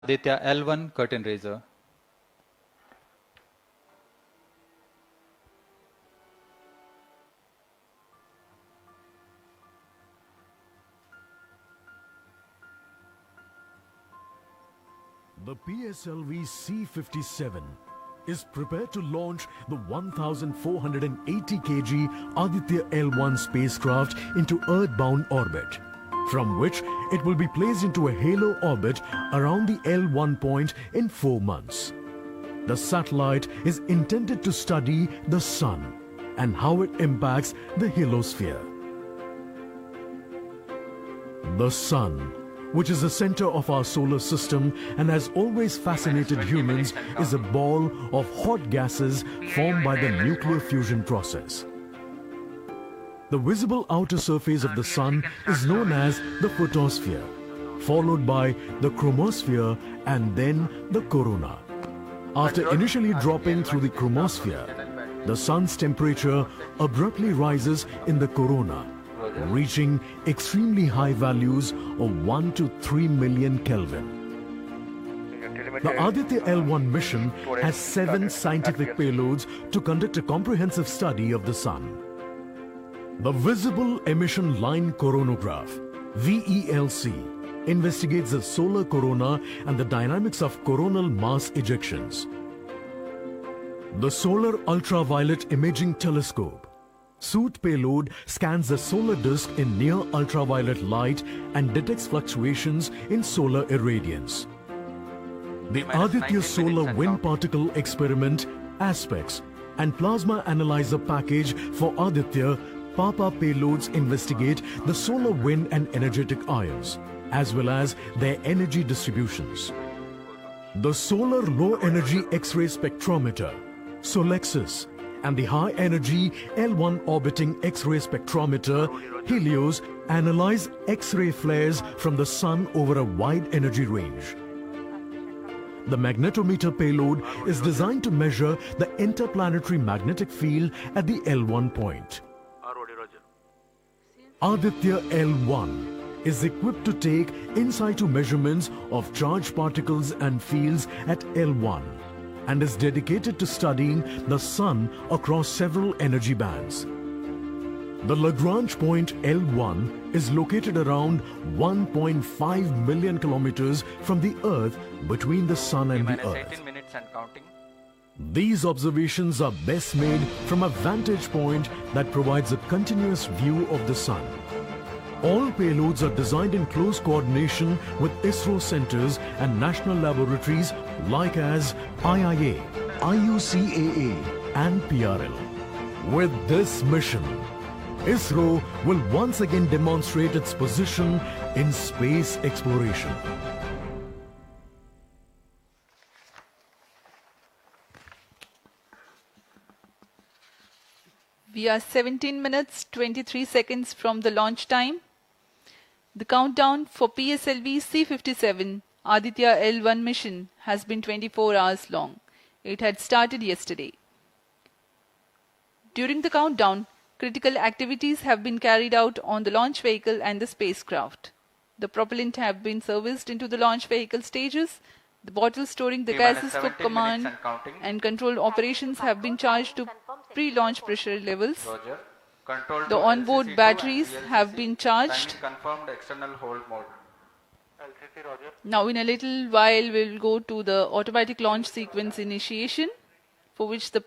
Aditya L1 curtain raiser. The PSLV C-57 is prepared to launch the 1,480 kg Aditya L1 spacecraft into Earth-bound orbit, from which it will be placed into a halo orbit around the L1 point in 4 months. The satellite is intended to study the Sun and how it impacts the heliosphere. The Sun, which is the center of our solar system and has always fascinated humans, is a ball of hot gases formed by the nuclear fusion process. The visible outer surface of the Sun is known as the photosphere, followed by the chromosphere and then the corona. After initially dropping through the chromosphere, the Sun's temperature abruptly rises in the corona, reaching extremely high values of 1 to 3 million Kelvin. The Aditya L1 mission has 7 scientific payloads to conduct a comprehensive study of the Sun. The Visible Emission Line Coronagraph, VELC, investigates the solar corona and the dynamics of coronal mass ejections. The Solar Ultraviolet Imaging Telescope, SOOT payload, scans the solar disk in near ultraviolet light and detects fluctuations in solar irradiance. The Aditya Solar Wind Particle Experiment, ASPEX, and Plasma Analyzer Package for Aditya PAPA payloads investigate the solar wind and energetic ions, as well as their energy distributions. The Solar Low Energy X-ray Spectrometer, SOLEXIS, and the High Energy L1 Orbiting X-ray Spectrometer, HELIOS, analyze X-ray flares from the Sun over a wide energy range. The magnetometer payload is designed to measure the interplanetary magnetic field at the L1 point. Aditya L1 is equipped to take in situ measurements of charged particles and fields at L1 and is dedicated to studying the Sun across several energy bands. The Lagrange point L1 is located around 1.5 million kilometers from the Earth, between the Sun and the Earth. 18 minutes and counting. These observations are best made from a vantage point that provides a continuous view of the Sun. All payloads are designed in close coordination with ISRO centers and national laboratories like as IIA, IUCAA and PRL. With this mission, ISRO will once again demonstrate its position in space exploration. We are 17 minutes 23 seconds from the launch time. The countdown for PSLV C-57 Aditya L1 mission has been 24 hours long. It had started yesterday. During the countdown, critical activities have been carried out on the launch vehicle and the spacecraft. The propellant have been serviced into the launch vehicle stages. The bottles storing the gases for command and control operations have been charged to pre-launch pressure levels. The onboard batteries have been charged. Confirmed external hold mode. Now in a little while we will go to the automatic launch sequence initiation, for which the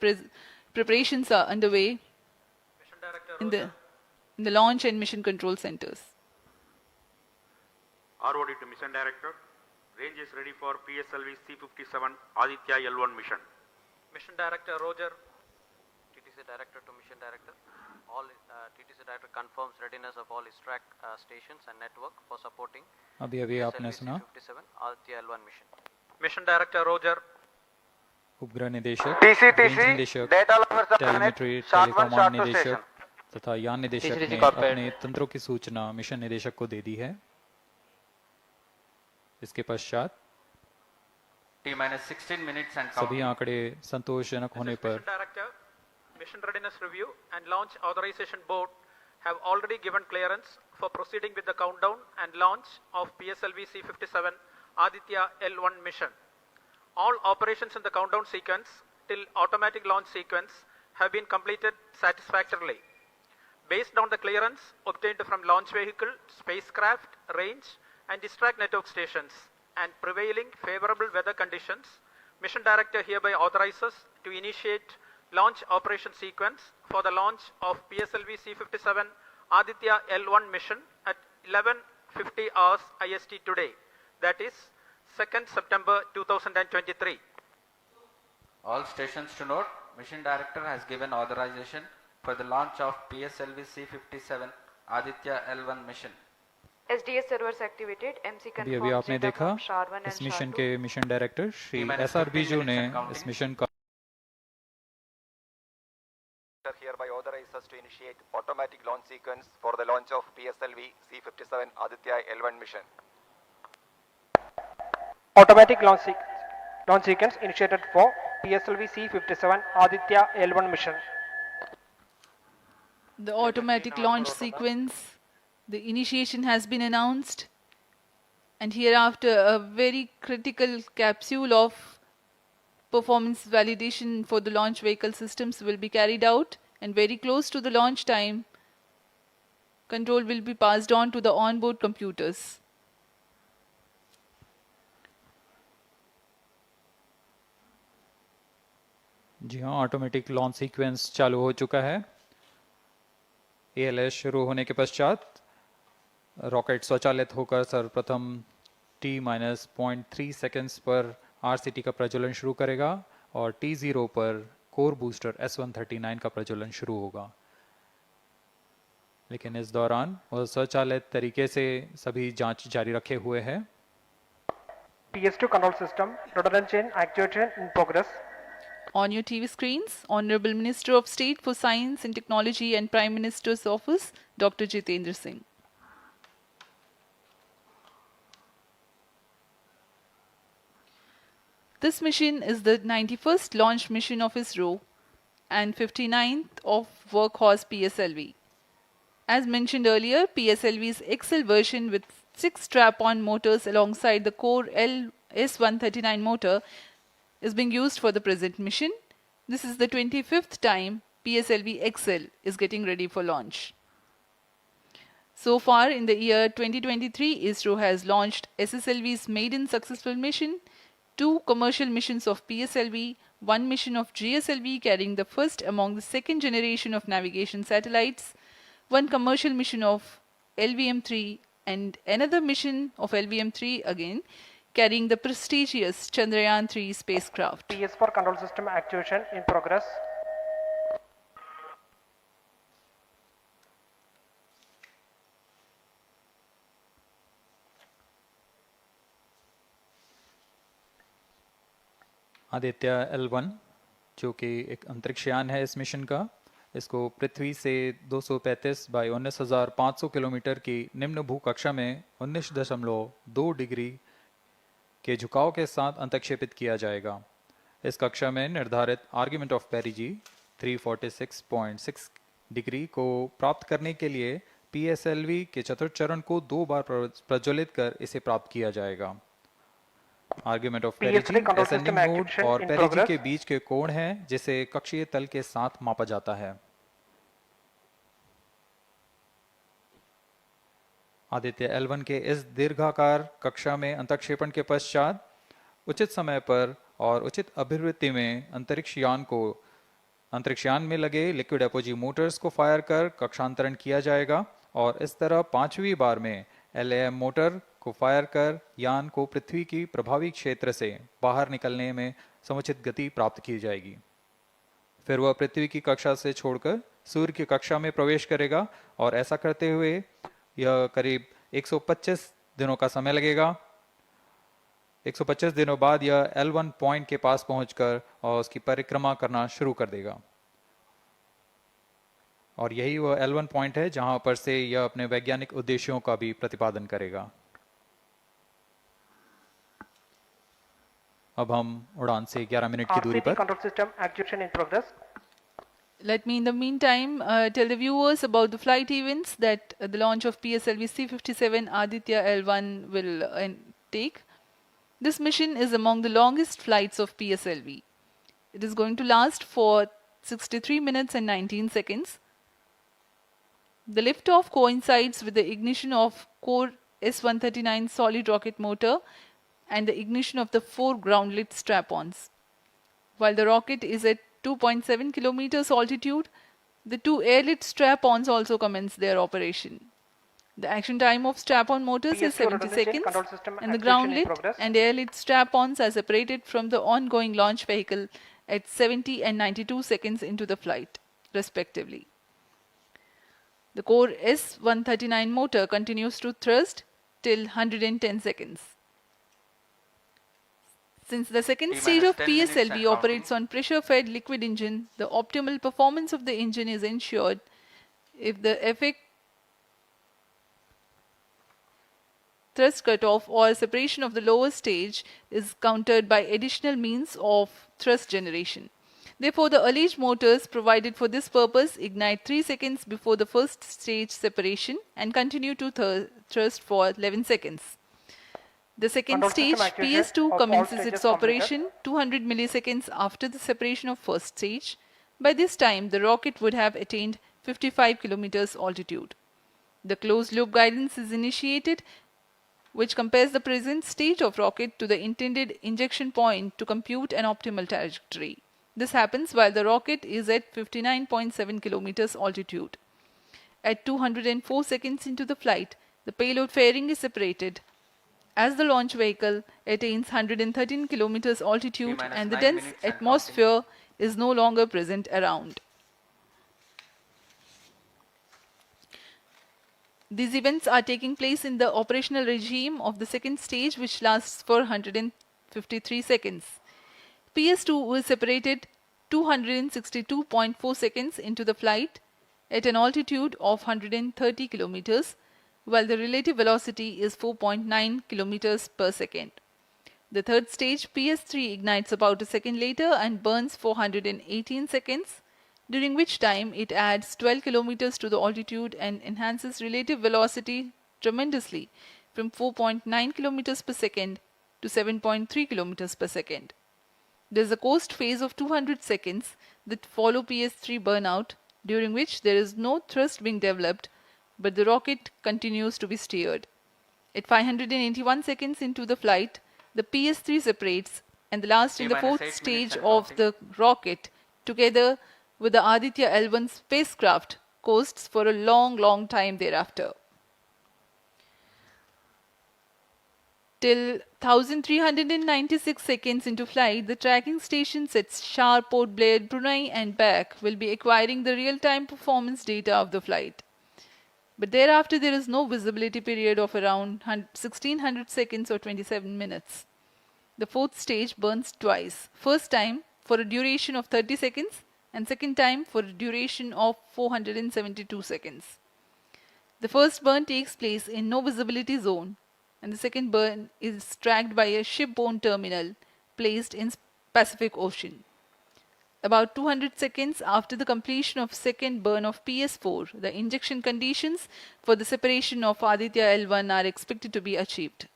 preparations are underway in the launch and mission control centers. ROD to Mission Director. Range is ready for PSLV C-57 Aditya L1 mission. Mission Director Roger. TTC Director to Mission Director. All TTC Director confirms readiness of all ISTRAC stations and network for supporting अभी आपने सुना C-57 Aditya L1 mission. Mission Director Roger. उपग्रह निदेशक, TCTC, range निदेशक, data lovers of telemetry, Shot 1, टेलीकॉमांड Shot 2 निदेशक station. तथा यान निदेशक TCTC ने corporate. अपने तंत्रों की सूचना मिशन निदेशक को दे दी है। इसके पश्चात T-16 minutes and सभी counting. आंकड़े संतोषजनक होने पर Mission Director, Mission Readiness Review and Launch Authorization Board have already given clearance for proceeding with the countdown and launch of PSLV C-57 Aditya L1 mission. All operations in the countdown sequence till automatic launch sequence have been completed satisfactorily. Based on the clearance obtained from launch vehicle, spacecraft, range and distract network stations and prevailing favorable weather conditions, Mission Director hereby authorizes to initiate launch operation sequence for the launch of PSLV C-57 Aditya L1 mission at 11:50 hours IST today, that is 2nd September 2023. All stations to note, Mission Director has given authorization for the launch of PSLV C-57 Aditya L1 mission. SDS servers activated. MC अभी confirms आपने data देखा from SHAR-1 इस and mission SHAR-2. के mission director Shri T-minus S R 15 Biju ने minutes and counting. इस mission का Hereby authorizes to initiate automatic launch sequence for the launch of PSLV C-57 Aditya L1 mission. Automatic launch sequence initiated for PSLV C-57 Aditya L1 mission. The automatic launch sequence, the initiation has been announced, and hereafter a very critical capsule of performance validation for the launch vehicle systems will be carried out, and very close to the launch time, control will be passed on to the onboard computers. जी हाँ, automatic launch sequence चालू हो चुका है। ALS शुरू होने के पश्चात rocket स्वचालित होकर सर्वप्रथम T-0.3 सेकेंड्स पर RCT का प्रज्वलन शुरू करेगा और T0 पर कोर बूस्टर S139 का प्रज्वलन शुरू होगा। लेकिन इस दौरान वह स्वचालित तरीके से सभी जांच जारी रखे हुए है। PS2 control system, rhododendron chain actuation in progress. On your TV screens, Honorable Minister of State for Science and Technology and Prime Minister's Office, Dr. Jitendra Singh. This mission is the 91st launch mission of ISRO and 59th of Workhorse PSLV. As mentioned earlier, PSLV's XL version with 6 strap-on motors alongside the core S139 motor is being used for the present mission. This is the 25th time PSLV XL is getting ready for launch. So far in the year 2023, ISRO has launched SSLV's maiden successful mission, 2 commercial missions of PSLV, 1 mission of GSLV carrying the first among the second generation of navigation satellites, 1 commercial mission of LVM-3 and another mission of LVM-3 again carrying the prestigious Chandrayaan-3 spacecraft. PS4 control system actuation in progress. Aditya L1 जो कि एक अंतरिक्ष यान है इस mission का, इसको पृथ्वी से 235 बाई 19,500 किलोमीटर की निम्न भूकक्षा में 19.2 डिग्री के झुकाव के साथ अंतक्षेपित किया जाएगा। इस कक्षा में निर्धारित आर्ग्यूमेंट ऑफ पेरिजी 346.6 डिग्री को प्राप्त करने के लिए PSLV के चतुर्थ चरण को 2 बार प्रज्वलित कर इसे प्राप्त किया जाएगा। आर्ग्यूमेंट ऑफ पेरिजी असेंडिंग मोड और पेरिजी के बीच के कोण है जिसे कक्षीय तल के साथ मापा जाता है। आदित्य L1 के इस दीर्घाकार कक्षा में अंतक्षेपण के पश्चात उचित समय पर और उचित अभिवृत्ति में अंतरिक्ष यान में लगे लिक्विड एपोजी मोटर्स को फायर कर कक्षांतरण किया जाएगा और इस तरह 5वीं बार में LAM मोटर को फायर कर यान को पृथ्वी की प्रभावी क्षेत्र से बाहर निकलने में समुचित गति प्राप्त की जाएगी। फिर वह पृथ्वी की कक्षा से छोड़कर सूर्य की कक्षा में प्रवेश करेगा और ऐसा करते हुए यह करीब 125 दिनों का समय लगेगा। 125 दिनों बाद यह L1 पॉइंट के पास पहुंचकर और उसकी परिक्रमा करना शुरू कर देगा और यही वह L1 पॉइंट है जहां पर से यह अपने वैज्ञानिक उद्देश्यों का भी प्रतिपादन करेगा। अब हम उड़ान से 11 मिनट की दूरी पर control system activation in progress. Let me in the meantime tell the viewers about the flight events that the launch of PSLV C-57 Aditya L1 will take. This mission is among the longest flights of PSLV. It is going to last for 63 minutes and 19 seconds. The liftoff coincides with the ignition of core S-139 solid rocket motor and the ignition of the 4 ground-lit strap-ons. While the rocket is at 2.7 kilometers altitude, the 2 air-lit strap-ons also commence their operation. The action time of strap-on motors is 70 seconds, and the ground-lit and air-lit strap-ons are separated from the ongoing launch vehicle at 70 and 92 seconds into the flight, respectively. The core S-139 motor continues to thrust till 110 seconds. Since the second stage of PSLV operates on pressure-fed liquid engine, the optimal performance of the engine is ensured if the effect thrust cutoff or separation of the lower stage is countered by additional means of thrust generation. Therefore, the alleged motors provided for this purpose ignite 3 seconds before the first stage separation and continue to thrust for 11 seconds. The second stage, PS2, commences its operation 200 milliseconds after the separation of first stage. By this time, the rocket would have attained 55 kilometers altitude. The closed-loop guidance is initiated, which compares the present state of rocket to the intended injection point to compute an optimal trajectory. This happens while the rocket is at 59.7 kilometers altitude. At 204 seconds into the flight, the payload fairing is separated as the launch vehicle attains 113 kilometers altitude and the dense atmosphere is no longer present around. These events are taking place in the operational regime of the second stage, which lasts for 153 seconds. PS2 was separated 262.4 seconds into the flight at an altitude of 130 kilometers, while the relative velocity is 4.9 kilometers per second. The third stage, PS3, ignites about a second later and burns for 118 seconds, during which time it adds 12 kilometers to the altitude and enhances relative velocity tremendously from 4.9 kilometers per second to 7.3 kilometers per second. There is a coast phase of 200 seconds that follow PS3 burnout, during which there is no thrust being developed, but the rocket continues to be steered. At 581 seconds into the flight, the PS3 separates, and the last and the fourth stage of the rocket, together with the Aditya L1 spacecraft, coasts for a long time thereafter. Till 1396 seconds into flight, the tracking stations at Shar, Port Blair, Brunei and back will be acquiring the real-time performance data of the flight. But thereafter there is no visibility period of around 1600 seconds or 27 minutes. The fourth stage burns twice. First time for a duration of 30 seconds and second time for a duration of 472 seconds. The first burn takes place in no visibility zone, and the second burn is tracked by a shipborne terminal placed in Pacific Ocean. About 200 seconds after the completion of second burn of PS4, the injection conditions for the separation of Aditya L1 are expected to be achieved.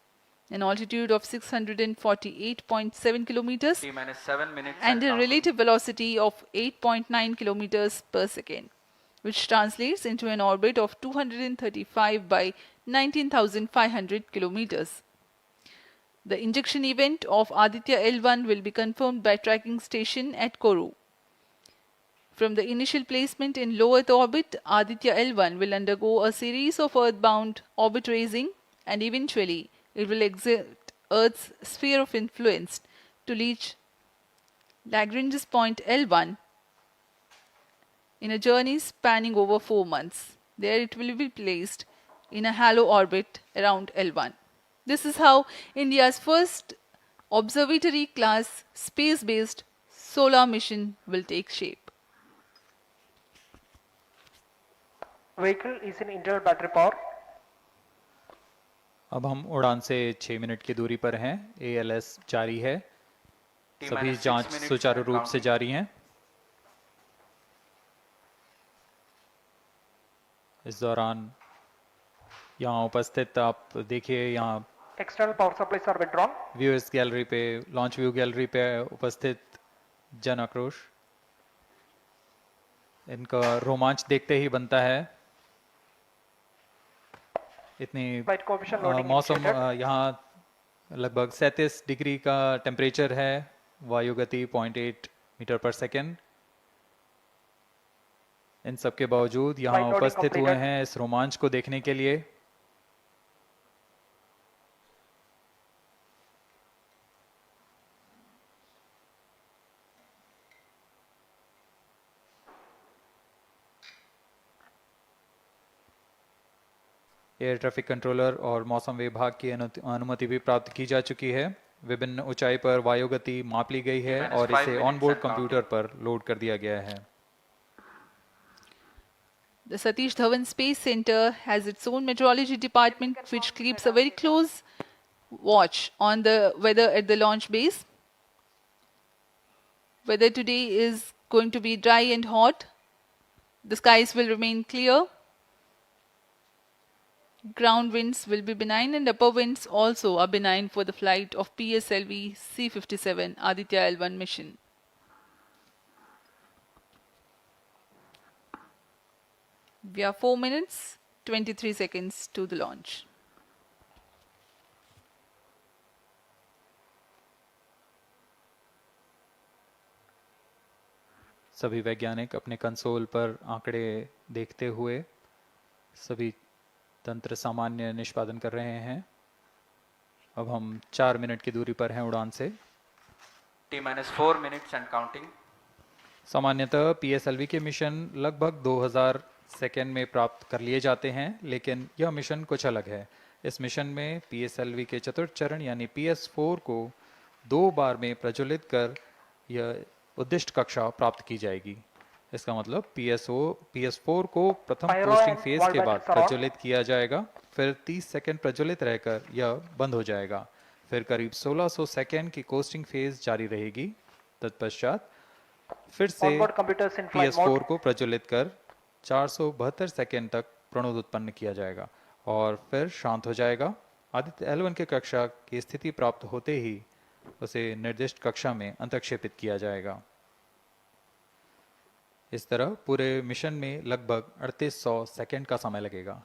An altitude of 648.7 kilometers and a relative velocity of 8.9 kilometers per second, which translates into an orbit of 235 by 19,500 kilometers. The injection event of Aditya L1 will be confirmed by tracking station at Kourou. From the initial placement in low Earth orbit, Aditya L1 will undergo a series of earthbound orbit raising, and eventually it will exit Earth's sphere of influence to reach Lagrange's point L1 in a journey spanning over 4 months. There it will be placed in a halo orbit around L1. This is how India's first observatory class space-based solar mission will take shape. Vehicle is in internal battery power. अब हम उड़ान से 6 minute की दूरी पर हैं। ALS जारी है, सभी जांच सुचारू रूप से जारी हैं। इस दौरान यहाँ उपस्थित आप देखिए, यहाँ External power supplies are withdrawn. Viewers gallery पे, लॉन्च व्यू गैलरी पे उपस्थित जन आक्रोश, इनका रोमांच देखते ही बनता है। इतनी Flight coefficient loading मौसम initiated. यहाँ लगभग 37 डिग्री का टेम्परेचर है, वायु गति 0.8 मीटर पर सेकेंड। इन सब के बावजूद यहाँ Flight loading उपस्थित हुए completed. हैं इस रोमांच को देखने के लिए। एयर ट्रैफिक कंट्रोलर और मौसम विभाग की अनुमति भी प्राप्त की जा चुकी है। विभिन्न ऊंचाई पर वायु गति माप ली गई है और इसे ऑनबोर्ड कंप्यूटर पर लोड कर दिया गया है। The Satish Dhawan Space Center has its own meteorology department which keeps a very close watch on the weather at the launch base. Weather today is going to be dry and hot. The skies will remain clear. Ground winds will be benign and upper winds also are benign for the flight of PSLV C-57 Aditya L1 mission. We are 4 minutes, 23 seconds to the launch. सभी वैज्ञानिक अपने console पर आंकड़े देखते हुए सभी तंत्र सामान्य निष्पादन कर रहे हैं। अब हम 4 मिनट की दूरी पर हैं उड़ान से। T-4 minutes and counting. सामान्यतः PSLV के मिशन लगभग 2000 सेकेंड में प्राप्त कर लिए जाते हैं, लेकिन यह मिशन कुछ अलग है। इस मिशन में PSLV के चतुर्थ चरण यानी PS4 को 2 बार में प्रज्वलित कर यह उद्दिष्ट कक्षा प्राप्त की जाएगी। इसका मतलब PS4 को प्रथम कोस्टिंग फेज के बाद प्रज्वलित किया जाएगा, फिर 30 सेकेंड प्रज्वलित रहकर यह बंद हो जाएगा, फिर करीब 1600 सेकेंड की कोस्टिंग फेज जारी रहेगी। तत्पश्चात फिर से PS4 को प्रज्वलित कर 472 सेकेंड तक प्रणोद उत्पन्न किया जाएगा और फिर शांत हो जाएगा। आदित्य L1 के कक्षा की स्थिति प्राप्त होते ही उसे निर्दिष्ट कक्षा में अंतक्षेपित किया जाएगा। इस तरह पूरे मिशन में लगभग 3800 सेकेंड का समय लगेगा।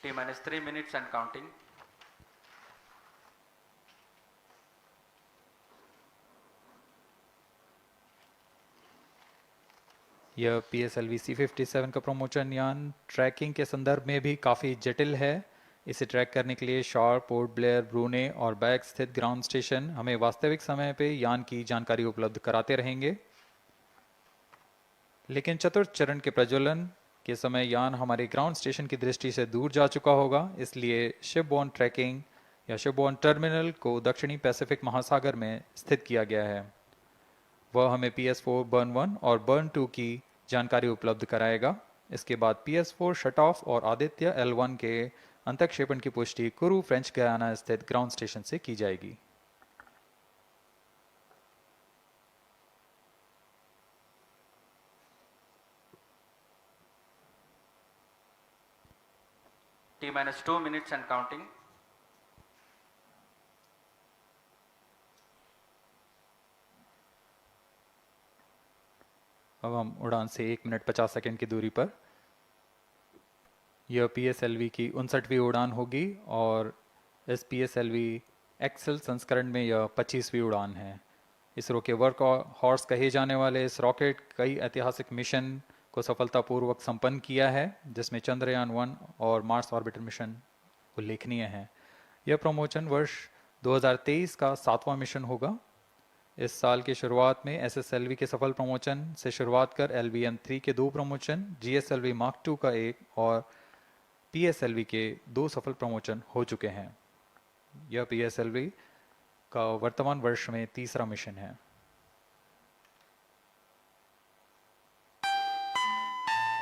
T-3 minutes and counting. यह PSLV C-57 का प्रमोशन यान ट्रैकिंग के संदर्भ में भी काफ़ी जटिल है। इसे ट्रैक करने के लिए शार्प, पोर्ट ब्लेयर, ब्रूने और बैग स्थित ग्राउंड स्टेशन हमें वास्तविक समय पे यान की जानकारी उपलब्ध कराते रहेंगे। लेकिन चतुर्थ चरण के प्रज्वलन के समय यान हमारे ग्राउंड स्टेशन की दृष्टि से दूर जा चुका होगा, इसलिए शिपबोर्न ट्रैकिंग या शिपबोर्न टर्मिनल को दक्षिणी पैसिफिक महासागर में स्थित किया गया है। वह हमें PS4 बर्न 1 और बर्न 2 की जानकारी उपलब्ध कराएगा। इसके बाद PS4 शट ऑफ और आदित्य L1 के अंतक्षेपण की पुष्टि कुरु फ्रेंच गयाना स्थित ग्राउंड स्टेशन से की जाएगी। T-2 minutes and counting. अब हम उड़ान से 1 मिनट 50 सेकंड की दूरी पर। यह PSLV की 59वीं उड़ान होगी और इस PSLV एक्सेल संस्करण में यह 25वीं उड़ान है। इसरो के वर्क हॉर्स कहे जाने वाले इस रॉकेट कई ऐतिहासिक मिशन को सफलतापूर्वक संपन्न किया है, जिसमें चंद्रयान 1 और मार्स ऑर्बिटर मिशन उल्लेखनीय हैं। यह प्रमोशन वर्ष 2023 का 7वां मिशन होगा। इस साल की शुरुआत में SSLV के सफल प्रमोशन से शुरुआत कर LVM-3 के 2 प्रमोशन, GSLV Mark II का 1 और PSLV के 2 सफल प्रमोशन हो चुके हैं। यह PSLV का वर्तमान वर्ष में 3रा मिशन है।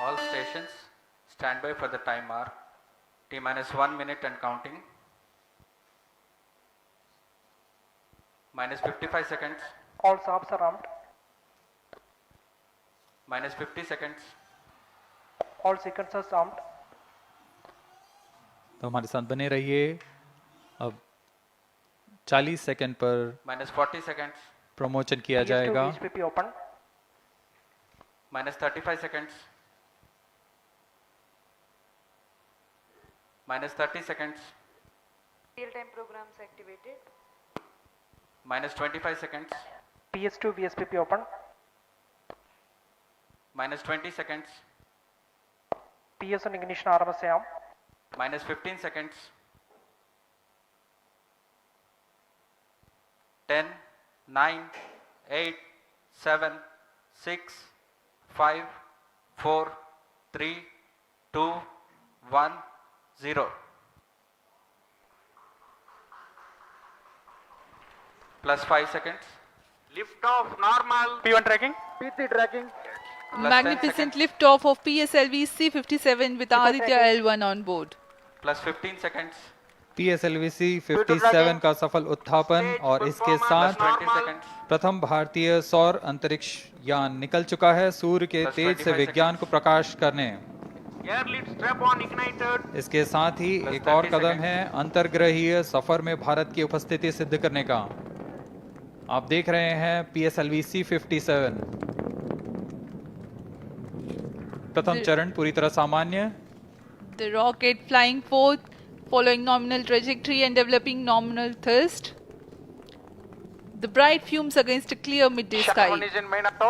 All stations stand by for the time mark. T-1 minute and counting. -55 seconds. All subs are armed. -50 seconds. All sequences armed. तो हमारे साथ बने रहिए। अब 40 सेकंड पर minus 40 seconds, प्रमोशन किया PS2 जाएगा। VSPP open. minus 35 seconds, minus 30 seconds, Real-time programs activated. minus 25 seconds, PS2 VSPP open. minus 20 seconds, PS1 ignition RMS arm. minus 15 seconds, 10, 9, 8, 7, 6, 5, 4, 3, 2, 1, 0. Plus 5 seconds. Lift off normal. P1 tracking. P3 tracking. Plus 10 Magnificent seconds. liftoff of PSLV C-57 with Aditya L1 on board. Plus 15 seconds. PSLV-C 57 का सफल उत्थापन और इसके साथ 20 seconds. प्रथम भारतीय सौर अंतरिक्ष यान निकल चुका है सूर्य के Plus तेज से 25 विज्ञान को प्रकाश करने। Air lead strap on ignited. इसके साथ ही Plus एक और 30 कदम seconds. है अंतर्ग्रहीय सफर में भारत की उपस्थिति सिद्ध करने का। आप देख रहे हैं PSLV-C 57 प्रथम चरण पूरी तरह सामान्य। The rocket flying forth, following nominal trajectory and developing nominal thrust. The bright fumes against a clear midday sky. is in main auto.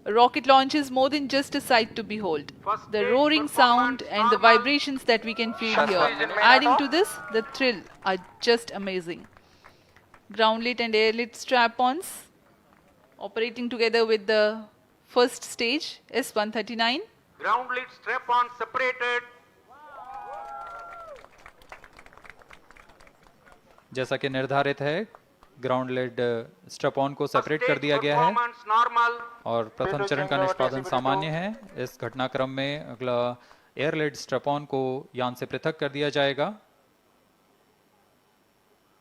A rocket launch is more than just a sight to behold. First The stage roaring sound performance and the normal. vibrations that we can feel First here. one is in main Adding auto. to this, the thrill are just amazing. Ground lit and air lit strap-ons operating together with the first stage S-139. Ground lead strap on separated. जैसा कि निर्धारित है ground lead strap on को First separate कर stage दिया गया है performance normal. और प्रथम चरण का निष्पादन सामान्य है। इस घटनाक्रम में अगला एयर लेड स्ट्रैप ऑन को यान से पृथक कर दिया जाएगा।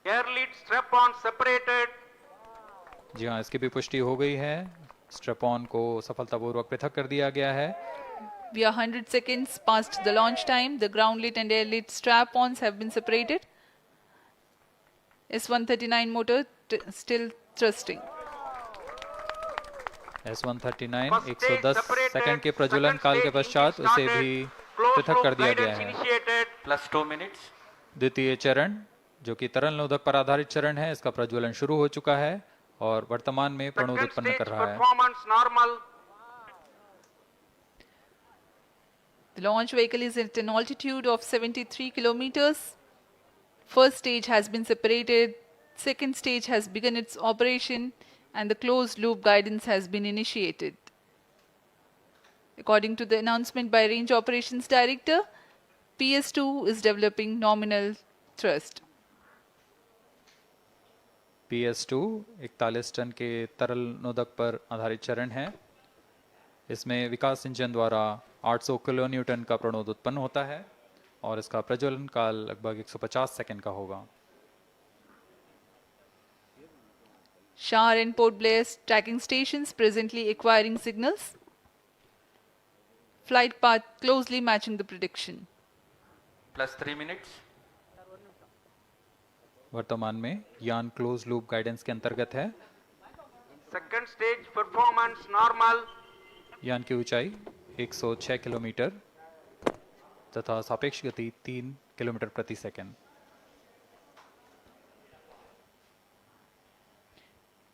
Air lead strap on separated. जी हाँ, इसकी भी पुष्टि हो गई है। स्ट्रैप ऑन को सफलतापूर्वक पृथक कर दिया गया है। We are 100 seconds past the launch time. The ground lit and air lit strap-ons have been separated. S-139 motor still thrusting. S-139 First stage 110 separated. Second के प्रज्वलन Second काल के stage पश्चात engine उसे started. भी Closed पृथक loop कर दिया गया guidance है। initiated. Plus 2 minutes. द्वितीय चरण जो कि तरल नोदक पर आधारित चरण है, इसका प्रज्वलन शुरू हो चुका है और वर्तमान में प्रणोद Second उत्पन्न stage कर रहा है। performance normal. The launch vehicle is at an altitude of 73 kilometers. First stage has been separated. Second stage has begun its operation and the closed loop guidance has been initiated. According to the announcement by Range Operations Director, PS2 is developing nominal thrust. PS2 41 ton के तरल नोदक पर आधारित चरण है। इसमें विकास engine द्वारा 800 kilo Newton का प्रणोद उत्पन्न होता है और इसका प्रज्वलन काल लगभग 150 सेकंड का होगा। Shar and Port Blair tracking stations presently acquiring signals. Flight path closely matching the prediction. Plus 3 minutes. वर्तमान में यान क्लोज लूप गाइडेंस के अंतर्गत है। Second stage performance normal. यान की ऊंचाई 106 किलोमीटर तथा सापेक्ष गति 3 किलोमीटर प्रति second.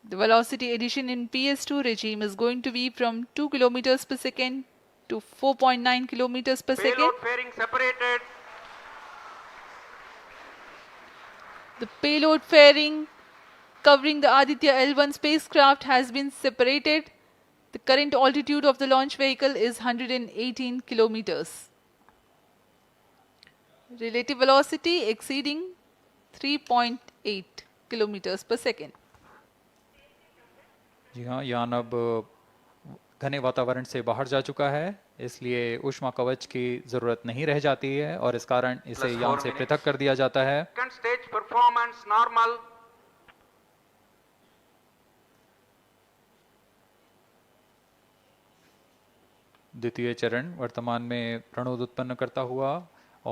The velocity addition in PS2 regime is going to be from 2 kilometers per second to 4.9 kilometers per second. Payload fairing separated. The payload fairing covering the Aditya L1 spacecraft has been separated. The current altitude of the launch vehicle is 118 kilometers. Relative velocity exceeding 3.8 kilometers per second. जी हाँ, यान अब घने वातावरण से बाहर जा चुका है, इसलिए ऊष्मा कवच की जरूरत नहीं रह जाती है और इस कारण इसे Plus यान 4 से minutes. पृथक कर दिया जाता है। Second stage performance normal. द्वितीय चरण वर्तमान में प्रणोद उत्पन्न करता हुआ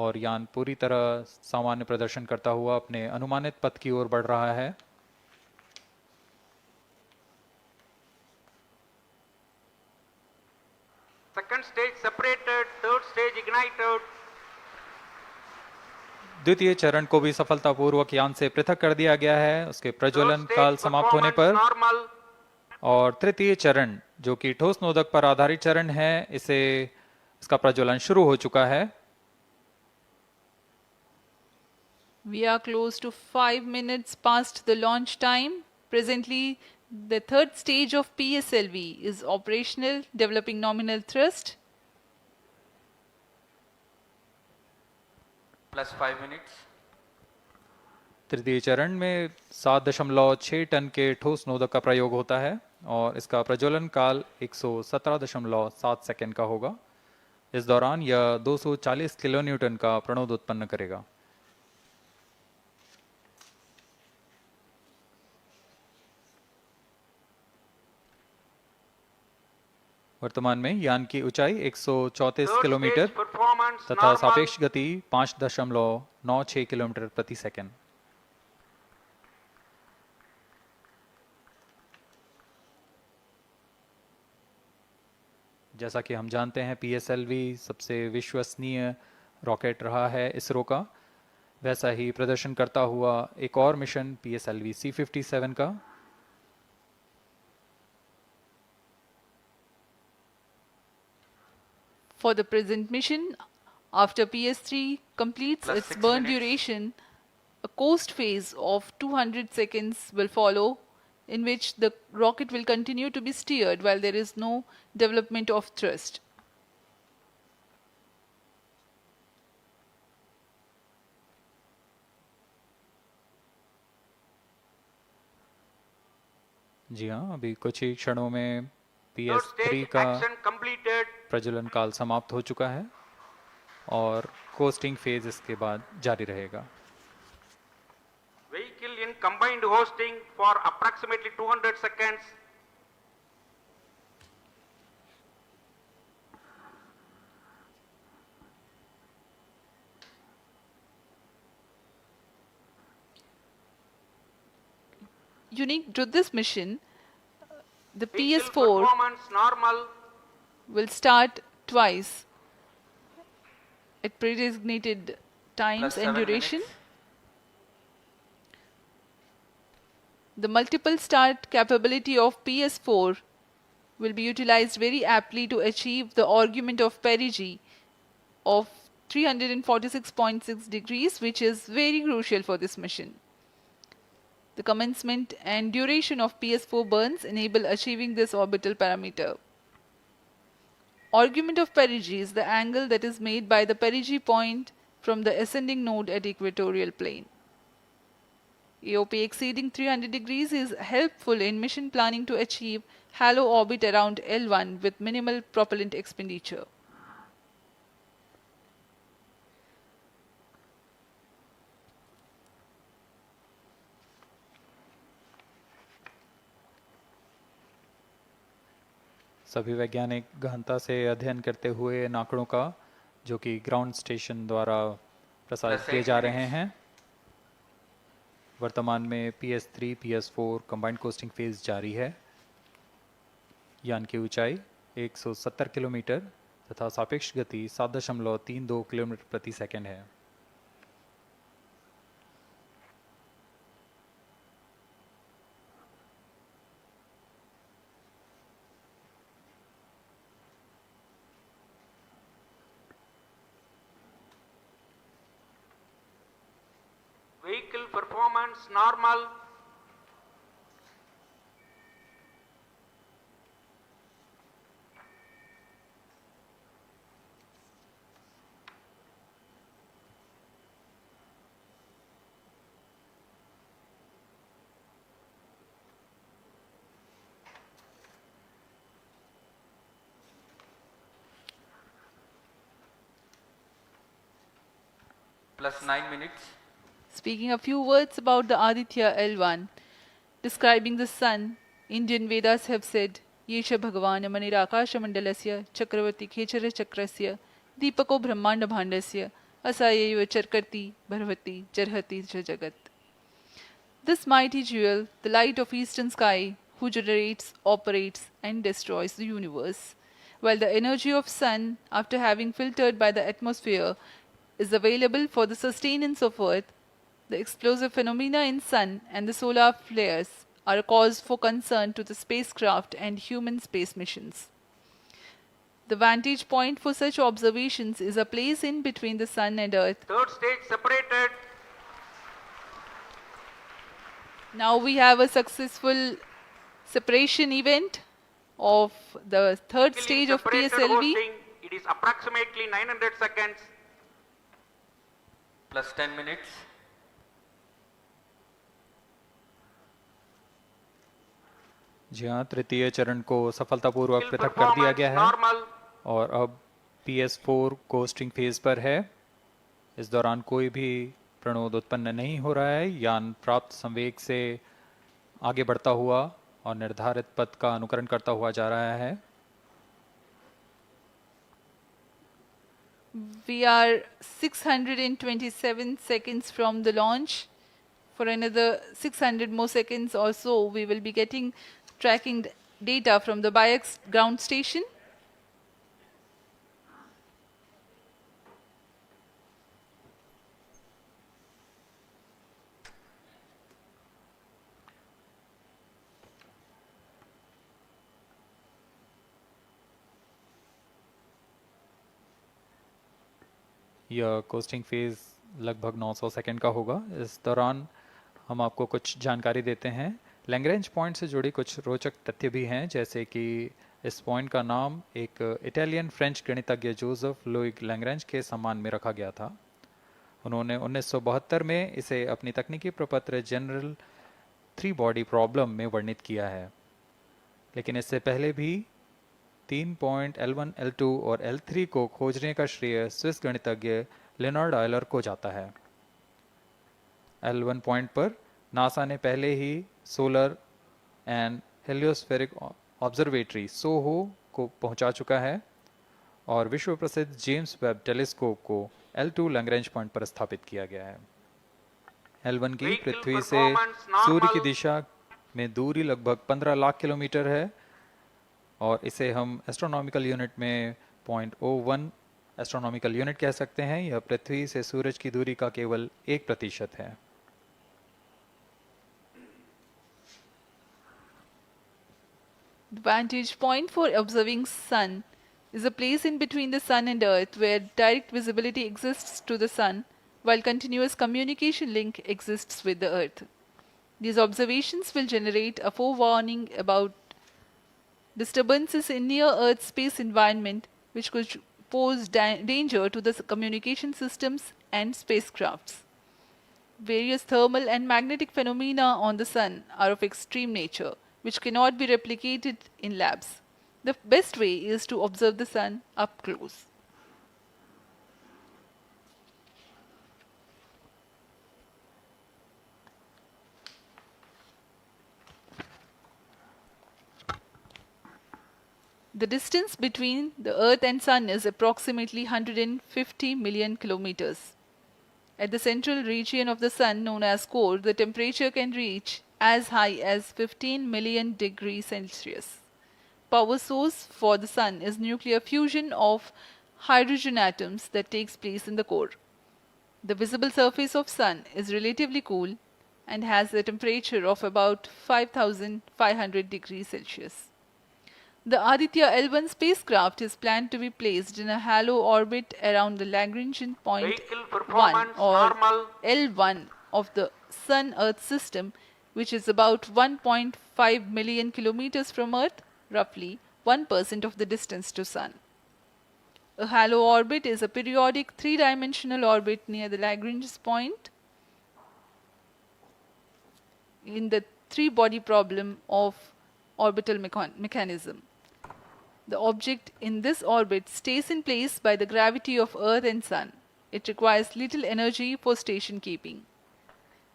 और यान पूरी तरह सामान्य प्रदर्शन करता हुआ अपने अनुमानित पथ की ओर बढ़ रहा है। Second stage separated, third stage ignited. द्वितीय चरण को भी सफलतापूर्वक यान से पृथक कर दिया गया है उसके प्रज्वलन Third काल stage समाप्त होने पर। normal. और तृतीय चरण जो कि ठोस नोदक पर आधारित चरण है इसका प्रज्वलन शुरू हो चुका है। We are close to 5 minutes past the launch time. Presently, the third stage of PSLV is operational, developing nominal thrust. Plus 5 minutes. तृतीय चरण में 7.6 टन के ठोस नोदक का प्रयोग होता है और इसका प्रज्वलन काल 117.7 सेकंड का होगा। इस दौरान यह 240 किलोन्यूटन का प्रणोद उत्पन्न करेगा। वर्तमान में यान की ऊंचाई 134 किलोमीटर तथा सापेक्ष गति 5.96 किलोमीटर प्रति सेकंड। जैसा कि हम जानते हैं PSLV सबसे विश्वसनीय रॉकेट रहा है इसरो का, वैसा ही प्रदर्शन करता हुआ एक और मिशन PSLV C57 का। For the present mission, after PS3 completes Plus its 6 burn minutes. duration, a coast phase of 200 seconds will follow, in which the rocket will continue to be steered while there is no development of thrust. जी हाँ, अभी कुछ ही क्षणों में Third PS3 stage का action completed. प्रज्वलन काल समाप्त हो चुका है और कोस्टिंग फेज इसके बाद जारी रहेगा। Vehicle in combined hosting for approximately 200 seconds. Unique to this mission, the Vehicle PS4 performance normal. will start twice at predesignated times Plus and 7 duration. minutes. The multiple start capability of PS4 will be utilized very aptly to achieve the argument of perigee of 346.6 degrees, which is very crucial for this mission. The commencement and duration of PS4 burns enable achieving this orbital parameter. Argument of perigee is the angle that is made by the perigee point from the ascending node at equatorial plane. AOP exceeding 300 degrees is helpful in mission planning to achieve halo orbit around L1 with minimal propellant expenditure. सभी वैज्ञानिक गहनता से अध्ययन करते हुए इन आंकड़ों का जो कि ग्राउंड स्टेशन द्वारा प्रसारित किए जा रहे हैं। वर्तमान में PS3, PS4 combined costing phase जारी है। यान की ऊंचाई 170 किलोमीटर तथा सापेक्ष गति 7.32 किलोमीटर प्रति सेकंड है। Vehicle performance normal. Plus 9 minutes. Speaking a few words about the Aditya L1, describing the sun, Indian Vedas have said ये च भगवान् मणिराकाशमण्डलस्य चक्रवर्ती खेचरचक्रस्य दीपको ब्रह्माण्डभाण्डस्य असायैव चर्कर्ति भरवति जर्हति च जगत्. This mighty jewel, the light of eastern sky, who generates, operates and destroys the universe, while the energy of sun, after having filtered by the atmosphere, is available for the sustenance of earth, the explosive phenomena in sun and the solar flares are a cause for concern to the spacecraft and human space missions. The vantage point for such observations is a place in between the sun and earth. Third stage separated. Now we have a successful separation event of the third stage of Separated PSLV. hosting. It is approximately 900 seconds. Plus 10 minutes. जी हाँ, तृतीय चरण को सफलतापूर्वक Still पृथक कर दिया performance गया है normal. और अब PS4 कोस्टिंग फेज पर है. इस दौरान कोई भी प्रणोद उत्पन्न नहीं हो रहा है. यान प्राप्त संवेग से आगे बढ़ता हुआ और निर्धारित पथ का अनुकरण करता हुआ जा रहा है. We are 627 seconds from the launch. For another 600 more seconds or so, we will be getting tracking data from the BIAX ground station. यह कोस्टिंग फेज लगभग 900 सेकंड का होगा. इस दौरान हम आपको कुछ जानकारी देते हैं. लैग्रेंज पॉइंट से जुड़ी कुछ रोचक तथ्य भी हैं, जैसे कि इस पॉइंट का नाम एक इटालियन फ्रेंच गणितज्ञ जोसेफ लुइग लैग्रेंज के सम्मान में रखा गया था. उन्होंने 1972 में इसे अपनी तकनीकी प्रपत्र जनरल 3 बॉडी प्रॉब्लम में वर्णित किया है. लेकिन इससे पहले भी 3 पॉइंट L1, L2 और L3 को खोजने का श्रेय स्विस गणितज्ञ लेनार्ड आयलर को जाता है. L1 पॉइंट पर नासा ने पहले ही सोलर एंड हेलियोस्फेरिक ऑब्जर्वेटरी सोहो को पहुंचा चुका है और विश्व प्रसिद्ध जेम्स वेब टेलीस्कोप को L2 लैग्रेंज पॉइंट पर स्थापित किया गया है. L1 की पृथ्वी से सूर्य की दिशा में दूरी लगभग 15 लाख किलोमीटर है और इसे हम एस्ट्रोनॉमिकल यूनिट में 0.01 एस्ट्रोनॉमिकल यूनिट कह सकते हैं. यह पृथ्वी से सूरज की दूरी का केवल 1% है. The vantage point for observing sun is a place in between the sun and earth where direct visibility exists to the sun while continuous communication link exists with the earth. These observations will generate a forewarning about disturbances in near earth space environment which could pose danger to the communication systems and spacecrafts. Various thermal and magnetic phenomena on the sun are of extreme nature which cannot be replicated in labs. The best way is to observe the sun up close. The distance between the Earth and Sun is approximately 150 million kilometers. At the central region of the Sun, known as core, the temperature can reach as high as 15 million degrees Celsius. Power source for the Sun is nuclear fusion of hydrogen atoms that takes place in the core. The visible surface of Sun is relatively cool and has a temperature of about 5,500 degrees Celsius. The Aditya L1 spacecraft is planned to be placed in a halo orbit around the Lagrangian point Vehicle 1 performance or normal. L1 of the Sun-Earth system, which is about 1.5 million kilometers from Earth, roughly 1% of the distance to Sun. A halo orbit is a periodic three-dimensional orbit near the Lagrange point in the three-body problem of orbital mechanism. The object in this orbit stays in place by the gravity of Earth and Sun. It requires little energy for station keeping.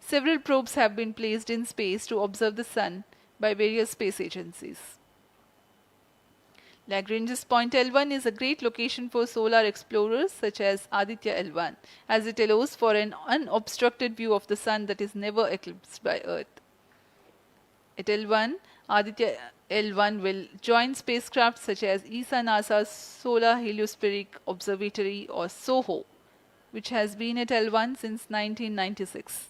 Several probes have been placed in space to observe the Sun by various space agencies. Lagrange's point L1 is a great location for solar explorers such as Aditya L1, as it allows for an unobstructed view of the sun that is never eclipsed by Earth. At L1, Aditya L1 will join spacecraft such as ESA NASA's Solar Heliospheric Observatory or SOHO, which has been at L1 since 1996.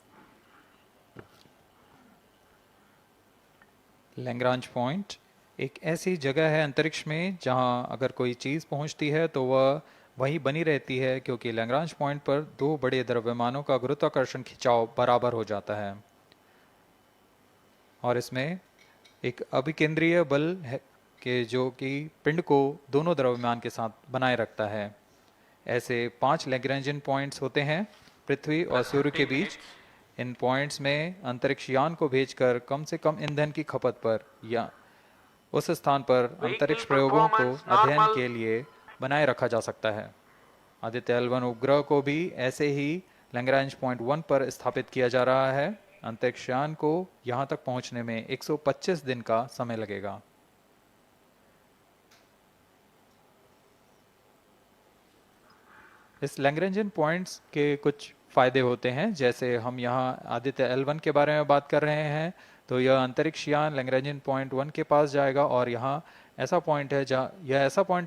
Lagrange point एक ऐसी जगह है अंतरिक्ष में जहां अगर कोई चीज़ पहुंचती है तो वह वहीं बनी रहती है, क्योंकि लैग्रांज पॉइंट पर दो बड़े द्रव्यमानों का गुरुत्वाकर्षण खिंचाव बराबर हो जाता है और इसमें एक अभिकेंद्रीय बल है कि जो कि पिंड को दोनों द्रव्यमान के साथ बनाए रखता है। ऐसे 5 लैग्रेंजियन पॉइंट्स होते हैं पृथ्वी और सूर्य के बीच। इन पॉइंट्स में अंतरिक्ष यान को भेजकर कम से कम ईंधन की खपत पर या उस स्थान पर अंतरिक्ष प्रयोगों को अध्ययन के लिए बनाए रखा जा सकता है। आदित्य L1 उपग्रह को भी ऐसे ही लैग्रांज पॉइंट 1 पर स्थापित किया जा रहा है। अंतरिक्ष यान को यहां तक पहुंचने में 125 दिन का समय लगेगा। इस लैग्रेंजियन पॉइंट्स के कुछ फायदे होते हैं, जैसे हम यहाँ आदित्य L1 के बारे में बात कर रहे हैं तो यह अंतरिक्ष यान लैग्रेंजियन पॉइंट 1 के पास जाएगा और यहाँ ऐसा पॉइंट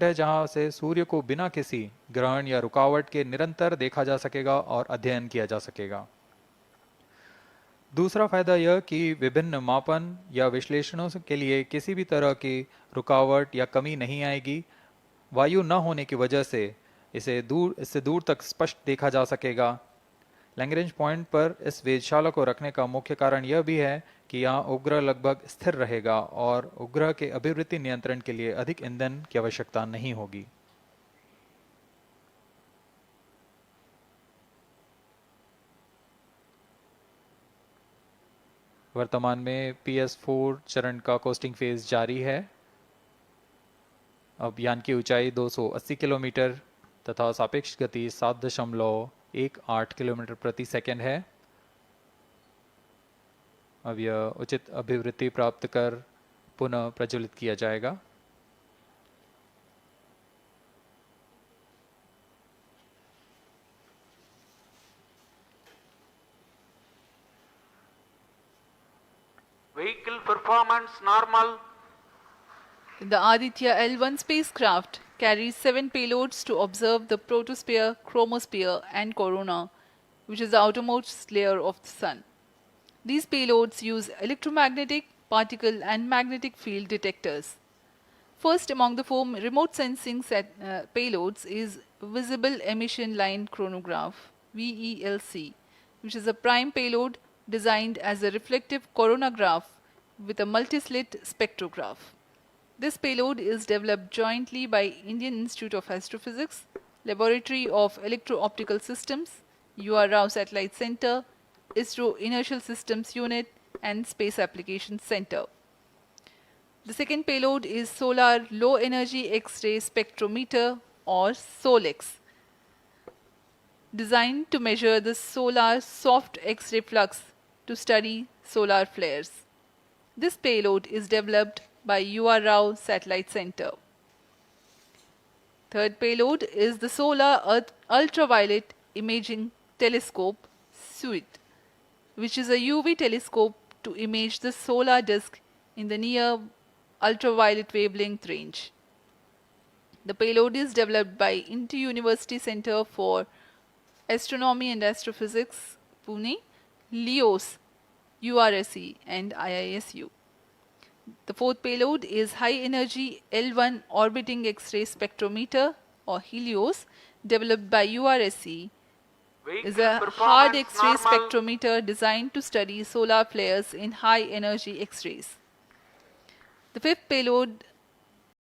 है जहाँ से सूर्य को बिना किसी ग्रहण या रुकावट के निरंतर देखा जा सकेगा और अध्ययन किया जा सकेगा। दूसरा फायदा यह कि विभिन्न मापन या विश्लेषणों के लिए किसी भी तरह की रुकावट या कमी नहीं आएगी। वायु न होने की वजह से इससे दूर तक स्पष्ट देखा जा सकेगा। लैग्रेंज पॉइंट पर इस वेधशाला को रखने का मुख्य कारण यह भी है कि यहाँ उपग्रह लगभग स्थिर रहेगा और उपग्रह के अभिवृत्ति नियंत्रण के लिए अधिक ईंधन की आवश्यकता नहीं होगी। वर्तमान में PS4 चरण का कोस्टिंग फेज जारी है। अब यान की ऊंचाई 280 किलोमीटर तथा सापेक्ष गति 7.18 किलोमीटर प्रति सेकंड है। अब यह उचित अभिवृत्ति प्राप्त कर पुनः प्रज्वलित किया जाएगा। Vehicle performance normal. The Aditya L1 spacecraft carries 7 payloads to observe the protosphere, chromosphere and corona, which is the outermost layer of the sun. These payloads use electromagnetic, particle and magnetic field detectors. First among the 4 remote sensing payloads is Visible Emission Line Chronograph, VELC, which is a prime payload designed as a reflective coronagraph with a multi-slit spectrograph. This payload is developed jointly by Indian Institute of Astrophysics, Laboratory of Electro-Optical Systems, UR Rao Satellite Center, ISRO Inertial Systems Unit and Space Applications Center. The second payload is Solar Low Energy X-ray Spectrometer or SOLEX, designed to measure the solar soft X-ray flux to study solar flares. This payload is developed by UR Rao Satellite Center. Third payload is the Solar Earth Ultraviolet Imaging Telescope SUIT, which is a UV telescope to image the solar disk in the near ultraviolet wavelength range. The payload is developed by Inter-University Center for Astronomy and Astrophysics, Pune, LEOS, URSE and IISU. The fourth payload is High Energy L1 Orbiting X-ray Spectrometer or HELIOS, developed by URSE. Is a hard X-ray spectrometer designed to study solar flares in high energy X-rays. The fifth payload